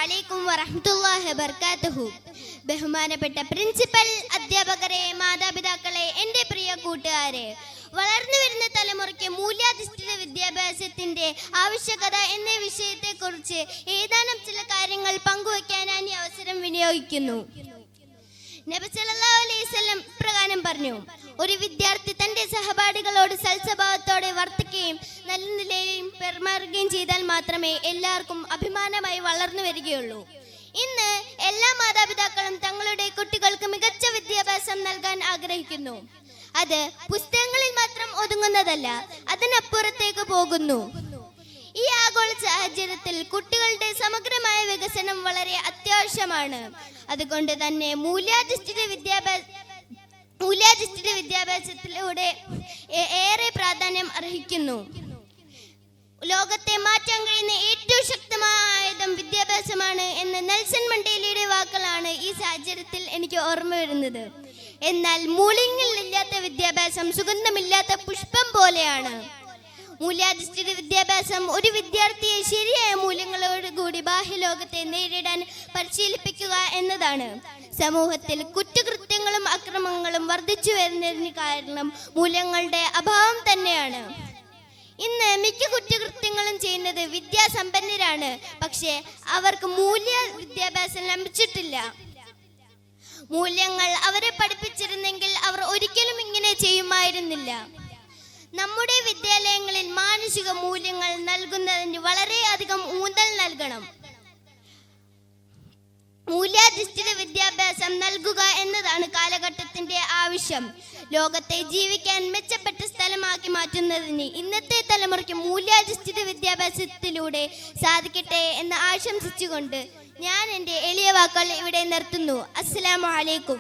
അലൈക്കും വറഹ്മത്തുള്ളാഹി വബറകാതുഹു. ബഹുമാനപ്പെട്ട പ്രിൻസിപ്പൽ, അധ്യാപകരെ, മാതാപിതാക്കളെ, എൻ്റെ പ്രിയ കൂട്ടുകാരെ, വളർന്നു വരുന്ന തലമുറയ്ക്ക് മൂല്യാധിഷ്ഠിത വിദ്യാഭ്യാസത്തിന്റെ ആവശ്യകത എന്ന വിഷയത്തെക്കുറിച്ച് ഏതാനും ചില കാര്യങ്ങൾ പങ്കുവയ്ക്കാൻ ഞാൻ ഈ അവസരം വിനിയോഗിക്കുന്നു. നബി സല്ലല്ലാഹു അലൈഹി വസല്ലം പ്രകാരം പറഞ്ഞു, ഒരു വിദ്യാർത്ഥി തന്റെ സഹപാഠികളോട് സൽസ്വഭാവത്തോടെ വർത്തിക്കുകയും നല്ല നിലയിൽ പെരുമാറുകയും ചെയ്താൽ മാത്രമേ എല്ലാവർക്കും അഭിമാനമായി വളർന്നു വരികയുള്ളൂ. ഇന്ന് എല്ലാ മാതാപിതാക്കളും തങ്ങളുടെ കുട്ടികൾക്ക് മികച്ച വിദ്യാഭ്യാസം നൽകാൻ ആഗ്രഹിക്കുന്നു. അത് പുസ്തകങ്ങളിൽ മാത്രം ഒതുങ്ങുന്നതല്ല, അതിനപ്പുറത്തേക്ക് പോകുന്നു. ഈ ആഗോള സാഹചര്യത്തിൽ കുട്ടികളുടെ സമഗ്രമായ വികസനം വളരെ അത്യാവശ്യമാണ്. അതുകൊണ്ട് തന്നെ മൂല്യാധിഷ്ഠിത വിദ്യാഭ്യാസത്തിലൂടെ ഏറെ പ്രാധാന്യം അർഹിക്കുന്നു. ലോകത്തെ മാറ്റാൻ കഴിയുന്ന ഏറ്റവും ശക്തമായ ആയുധം വിദ്യാഭ്യാസമാണ് എന്ന നെൽസൺ മണ്ടേലയുടെ വാക്കുകളാണ് ഈ സാഹചര്യത്തിൽ എനിക്ക് ഓർമ്മ വരുന്നത്. എന്നാൽ മൂല്യങ്ങളില്ലാത്ത വിദ്യാഭ്യാസം സുഗന്ധമില്ലാത്ത പുഷ്പം പോലെയാണ്. മൂല്യാധിഷ്ഠിത വിദ്യാഭ്യാസം ഒരു വിദ്യാർത്ഥിയെ ശരിയായ മൂല്യങ്ങളോട് കൂടി ബാഹ്യലോകത്തെ നേരിടാൻ പരിശീലിപ്പിക്കുക എന്നതാണ്. സമൂഹത്തിൽ കുറ്റകൃത്യങ്ങളും അക്രമങ്ങളും വർദ്ധിച്ചു വരുന്നതിന് കാരണം മൂല്യങ്ങളുടെ അഭാവം തന്നെയാണ്. ഇന്ന് മിക്ക കുറ്റകൃത്യങ്ങളും ചെയ്യുന്നത് വിദ്യാസമ്പന്നരാണ്, പക്ഷേ അവർക്ക് വിദ്യാഭ്യാസം ലഭിച്ചിട്ടില്ല. മൂല്യങ്ങൾ അവരെ പഠിപ്പിച്ചിരുന്നെങ്കിൽ അവർ ഒരിക്കലും ഇങ്ങനെ ചെയ്യുമായിരുന്നില്ല. നമ്മുടെ വിദ്യാലയങ്ങളിൽ മാനസിക മൂല്യങ്ങൾ നൽകുന്നതിന് വളരെയധികം ഊന്നൽ നൽകണം. മൂല്യാധിഷ്ഠിത വിദ്യാഭ്യാസം നൽകുക എന്നതാണ് കാലഘട്ടത്തിന്റെ ആവശ്യം. ലോകത്തെ ജീവിക്കാൻ മെച്ചപ്പെട്ട സ്ഥലമാക്കി മാറ്റുന്നതിന് ഇന്നത്തെ തലമുറയ്ക്ക് മൂല്യാധിഷ്ഠിത വിദ്യാഭ്യാസത്തിലൂടെ സാധിക്കട്ടെ എന്ന് ആശംസിച്ചുകൊണ്ട് ഞാൻ എൻ്റെ എളിയ വാക്കുകൾ ഇവിടെ നിർത്തുന്നു. അസ്സലാമു അലൈക്കും.